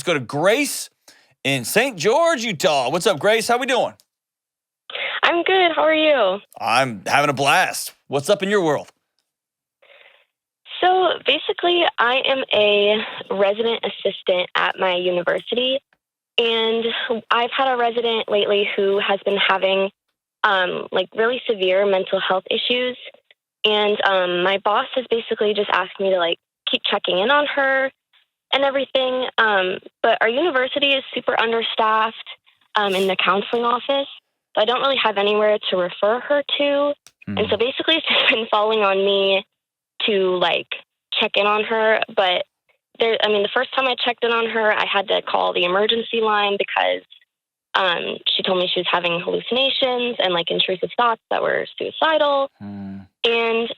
go to Grace in St. George, Utah. What's up, Grace? How we doing? I'm good. How are you? I'm having a blast. What's up in your world? So basically, I am a resident assistant at my university, and I've had a resident lately who has been having really severe mental health issues. And my boss has basically just asked me to keep checking in on her and everything. But our university is super understaffed in the counseling office. So I don't really have anywhere to refer her to. And so basically it's just been falling on me to check in on her. But the first time I checked in on her, I had to call the emergency line because she told me she was having hallucinations and intrusive thoughts that were suicidal. And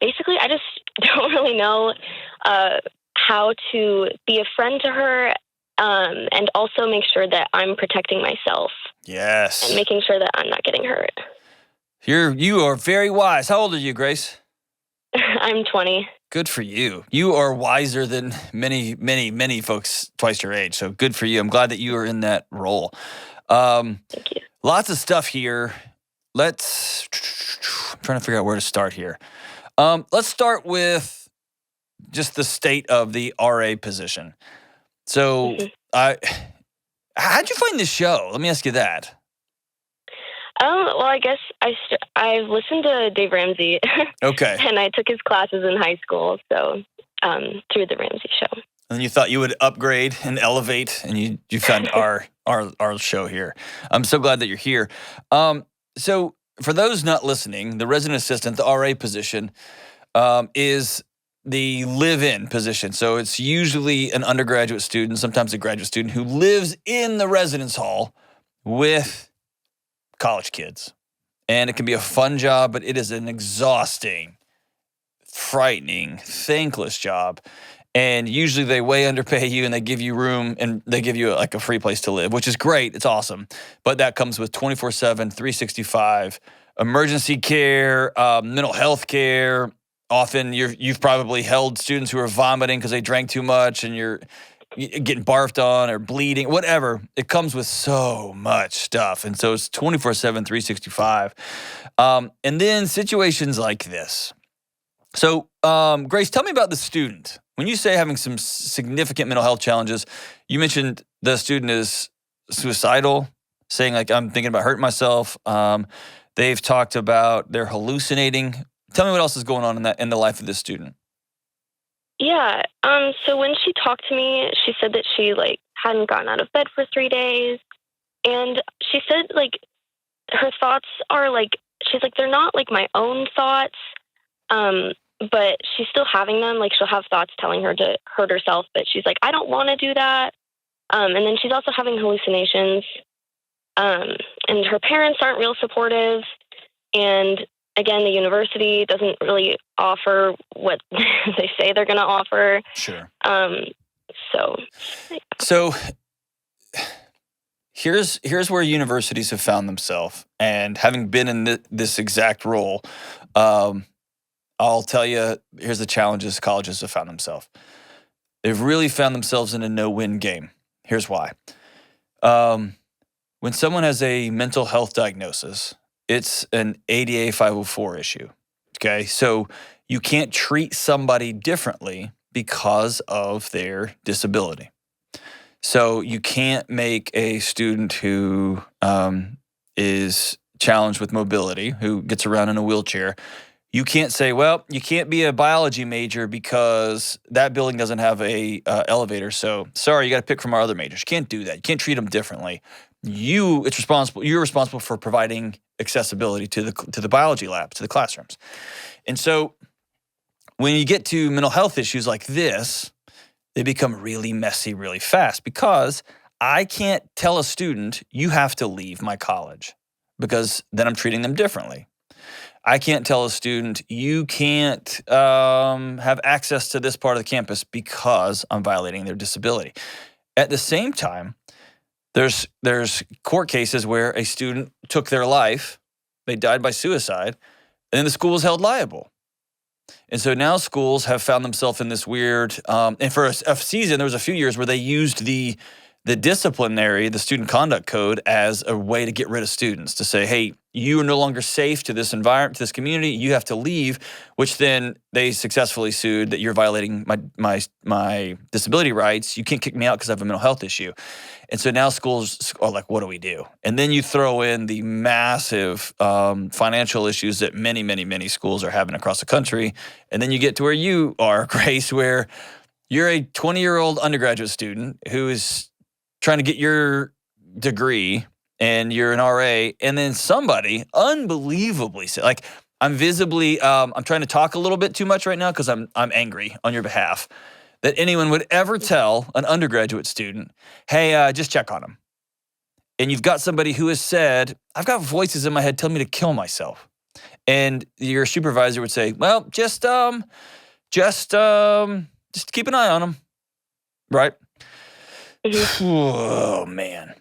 basically I just don't really know how to be a friend to her and also make sure that I'm protecting myself. Yes. And making sure that I'm not getting hurt. You are very wise. How old are you, Grace? I'm 20. Good for you. You are wiser than many, many, many folks twice your age. So good for you. I'm glad that you are in that role. Thank you. Lots of stuff here. I'm trying to figure out where to start here. Let's start with just the state of the RA position. So how'd you find this show? Let me ask you that. Well, I guess I've listened to Dave Ramsey. Okay. And I took his classes in high school, so through the Ramsey show. And you thought you would upgrade and elevate, and you found our show here. I'm so glad that you're here. So for those not listening, the resident assistant, the RA position, is the live-in position. So it's usually an undergraduate student, sometimes a graduate student, who lives in the residence hall with college kids. And it can be a fun job, but it is an exhausting, frightening, thankless job. And usually they way underpay you and they give you room and they give you a free place to live, which is great. It's awesome. But that comes with 24/7, 365, emergency care, mental health care. Often you've probably held students who are vomiting because they drank too much and you're getting barfed on or bleeding, whatever. It comes with so much stuff. And so it's 24/7, 365. And then situations like this. So, Grace, tell me about the student. When you say having some significant mental health challenges, you mentioned the student is suicidal, saying I'm thinking about hurting myself. They've talked about they're hallucinating. Tell me what else is going on in the life of this student. Yeah. So when she talked to me, she said that she hadn't gotten out of bed for 3 days, and she said her thoughts are she's they're not my own thoughts, but she's still having them. She'll have thoughts telling her to hurt herself, but she's I don't want to do that. And then she's also having hallucinations, and her parents aren't real supportive, and again, the university doesn't really offer what they say they're going to offer. Sure. So here's where universities have found themselves. And having been in this exact role, I'll tell you, here's the challenges colleges have found themselves. They've really found themselves in a no-win game. Here's why. When someone has a mental health diagnosis, it's an ADA 504 issue, okay? So you can't treat somebody differently because of their disability. So you can't make a student who is challenged with mobility, who gets around in a wheelchair, you can't say, well, you can't be a biology major because that building doesn't have a elevator, so sorry, you got to pick from our other majors. You can't do that. You can't treat them differently. You're responsible for providing accessibility to the biology labs, to the classrooms. And so when you get to mental health issues like this, they become really messy really fast because I can't tell a student, you have to leave my college because then I'm treating them differently. I can't tell a student, you can't have access to this part of the campus because I'm violating their disability. At the same time, there's court cases where a student took their life, they died by suicide, and then the school was held liable. And so now schools have found themselves in this weird, and for a season, there was a few years where they used the disciplinary, the student conduct code as a way to get rid of students, to say, hey, you are no longer safe to this environment, to this community, you have to leave, which then they successfully sued that you're violating my disability rights. You can't kick me out because I have a mental health issue. And so now schools are like, what do we do? And then you throw in the massive financial issues that many, many, many schools are having across the country. And then you get to where you are, Grace, where you're a 20-year-old undergraduate student who is trying to get your degree and you're an RA, and then somebody unbelievably said, like, I'm visibly, I'm trying to talk a little bit too much right now because I'm angry on your behalf, that anyone would ever tell an undergraduate student, hey, just check on them. And you've got somebody who has said, I've got voices in my head telling me to kill myself. And your supervisor would say, well, just keep an eye on them, right? Oh, man.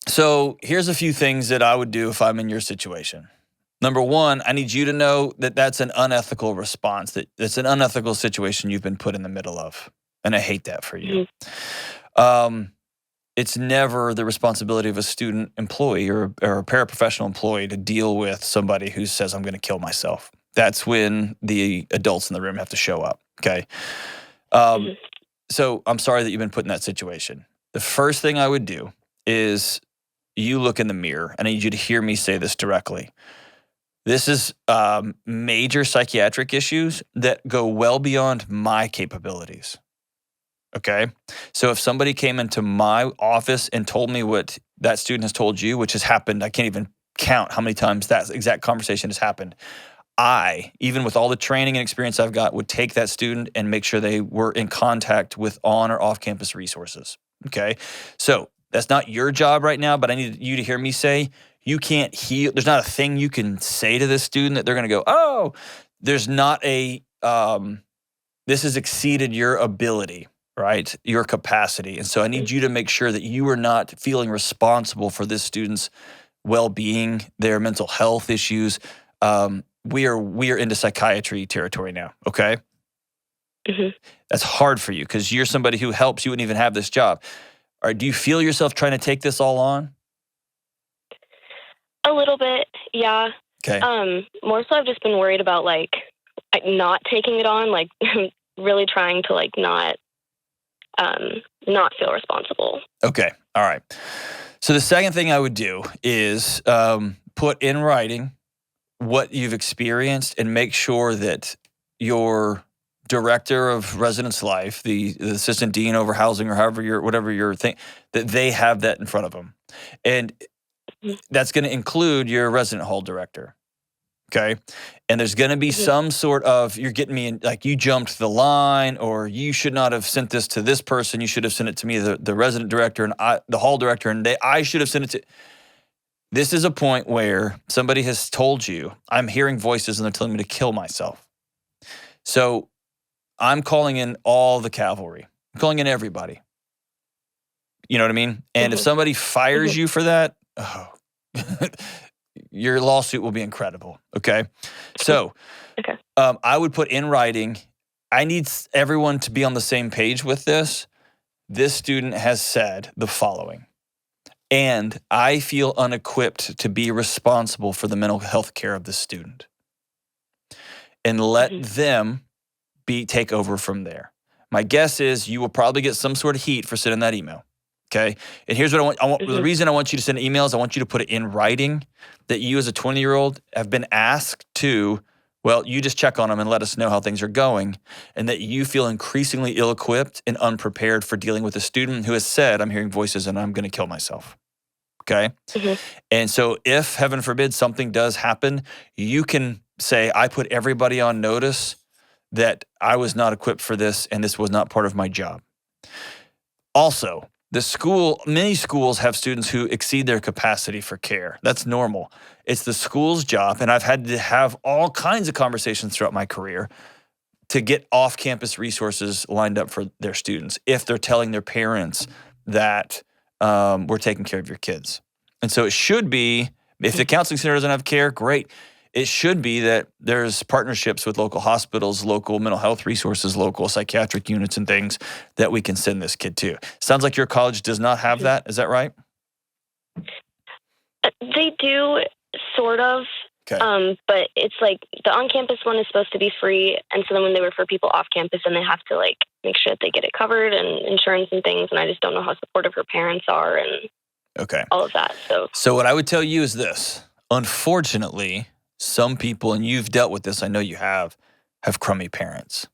So here's a few things that I would do if I'm in your situation. Number one, I need you to know that that's an unethical response, that it's an unethical situation you've been put in the middle of. And I hate that for you. It's never the responsibility of a student employee or a paraprofessional employee to deal with somebody who says, I'm going to kill myself. That's when the adults in the room have to show up, okay? So I'm sorry that you've been put in that situation. The first thing I would do is you look in the mirror, and I need you to hear me say this directly. This is major psychiatric issues that go well beyond my capabilities, okay? So if somebody came into my office and told me what that student has told you, which has happened, I can't even count how many times that exact conversation has happened. I, even with all the training and experience I've got, would take that student and make sure they were in contact with on or off-campus resources, okay? So that's not your job right now, but I need you to hear me say, you can't heal. There's not a thing you can say to this student that they're going to go, oh, there's not a, this has exceeded your ability, right? Your capacity. And so I need you to make sure that you are not feeling responsible for this student's well-being, their mental health issues. We are into psychiatry territory now, okay? That's hard for you because you're somebody who helps. You wouldn't even have this job. Or do you feel yourself trying to take this all on? A little bit, yeah. Okay. More so I've just been worried about like not taking it on, like really trying to like not feel responsible. Okay. All right. So the second thing I would do is put in writing what you've experienced and make sure that your director of residence life, the assistant dean over housing or whatever your thing, that they have that in front of them. And that's going to include your resident hall director. Okay. And there's going to be some sort of, you're getting me in, like you jumped the line, or you should not have sent this to this person. You should have sent it to me, the resident director and the hall director, and I should have sent it to. This is a point where somebody has told you, I'm hearing voices and they're telling me to kill myself. So I'm calling in all the cavalry. I'm calling in everybody. You know what I mean? And if somebody fires you for that, your lawsuit will be incredible, okay? So I would put in writing, I need everyone to be on the same page with this. This student has said the following. And I feel unequipped to be responsible for the mental health care of this student. And let them take over from there. My guess is you will probably get some sort of heat for sending that email. Okay. And here's what I want. The reason I want you to send emails, I want you to put it in writing that you as a 20-year-old have been asked to, well, you just check on them and let us know how things are going, and that you feel increasingly ill-equipped and unprepared for dealing with a student who has said, I'm hearing voices and I'm going to kill myself. Okay. And so if, heaven forbid, something does happen, you can say, I put everybody on notice that I was not equipped for this and this was not part of my job. Also, many schools have students who exceed their capacity for care. That's normal. It's the school's job, and I've had to have all kinds of conversations throughout my career to get off-campus resources lined up for their students if they're telling their parents that we're taking care of your kids. And so it should be, if the counseling center doesn't have care, great. it should be that there's partnerships with local hospitals, local mental health resources, local psychiatric units and things that we can send this kid to. Sounds like your college does not have that. Is that right? They do, sort of. Okay. But it's like the on-campus one is supposed to be free, and so then when they refer people off campus, then they have to like make sure that they get it covered and insurance and things. And I just don't know how supportive her parents are and all of that. So what I would tell you is this: unfortunately, some people, and you've dealt with this, I know you have crummy parents.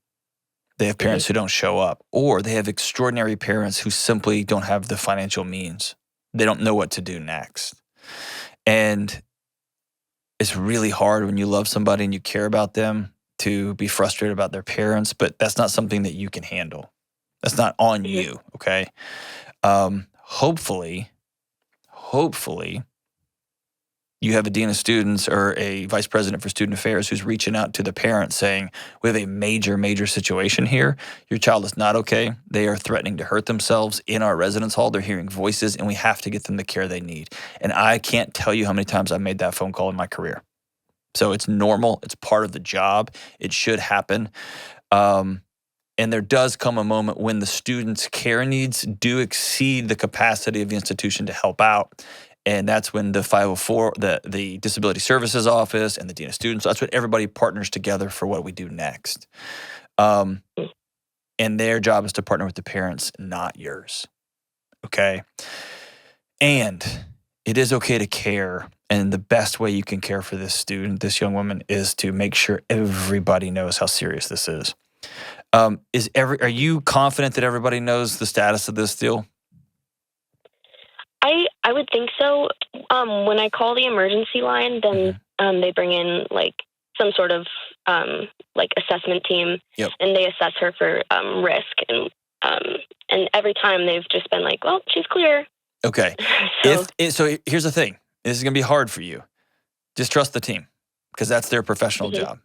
They have parents who don't show up, or they have extraordinary parents who simply don't have the financial means. They don't know what to do next, and it's really hard when you love somebody and you care about them to be frustrated about their parents, but that's not something that you can handle. That's not on you, okay? Hopefully, you have a dean of students or a vice president for student affairs who's reaching out to the parents saying, we have a major, major situation here. Your child is not okay. They are threatening to hurt themselves in our residence hall. They're hearing voices, and we have to get them the care they need. And I can't tell you how many times I've made that phone call in my career. So it's normal. It's part of the job. It should happen. And there does come a moment when the student's care needs do exceed the capacity of the institution to help out. And that's when the 504, the Disability Services Office and the Dean of Students, that's when everybody partners together for what we do next. And their job is to partner with the parents, not yours. Okay? And it is okay to care. And the best way you can care for this student, this young woman, is to make sure everybody knows how serious this is. Are you confident that everybody knows the status of this deal? I would think so. When I call the emergency line, then they bring in like some sort of like assessment team, and they assess her for risk. And every time they've just been like, "Well, she's clear." Okay. So here's the thing. This is going to be hard for you. Just trust the team, because that's their professional job.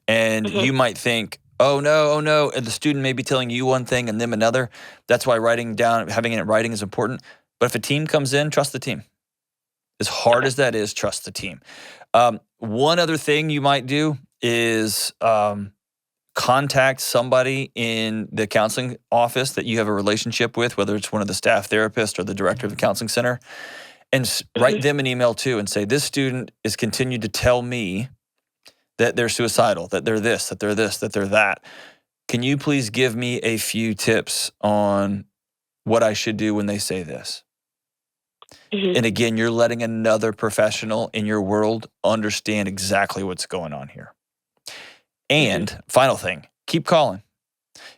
And you might think, oh no, and the student may be telling you one thing and them another. That's why having it in writing is important. But if a team comes in, trust the team. As hard as that is, trust the team. One other thing you might do is contact somebody in the counseling office that you have a relationship with, whether it's one of the staff therapists or the director of the counseling center, and write them an email too and say, this student is continued to tell me that they're suicidal, that they're this, that they're this, that they're that. Can you please give me a few tips on what I should do when they say this? And again, you're letting another professional in your world understand exactly what's going on here. And final thing, keep calling.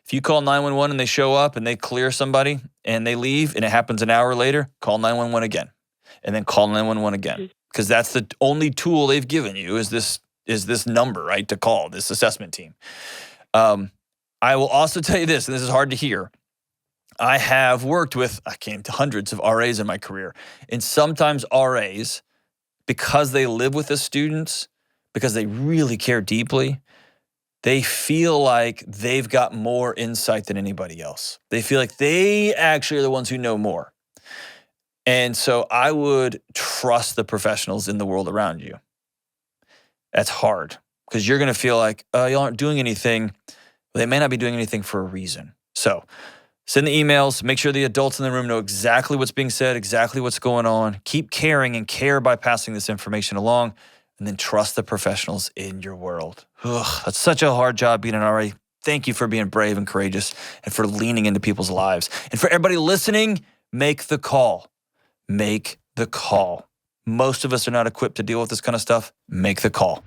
If you call 911 and they show up and they clear somebody and they leave and it happens an hour later, call 911 again. And then call 911 again. Because that's the only tool they've given you is this number, right, to call, this assessment team. I will also tell you this, and this is hard to hear. I have worked with, hundreds of RAs in my career. And sometimes RAs, because they live with the students, because they really care deeply, they feel like they've got more insight than anybody else. They feel like they actually are the ones who know more. And so I would trust the professionals in the world around you. That's hard because you're going to feel like, y'all aren't doing anything. They may not be doing anything for a reason. So send the emails. Make sure the adults in the room know exactly what's being said, exactly what's going on. Keep caring and care by passing this information along, and then trust the professionals in your world. That's such a hard job being an RA. Thank you for being brave and courageous and for leaning into people's lives. And for everybody listening, make the call. Make the call. Most of us are not equipped to deal with this kind of stuff. Make the call.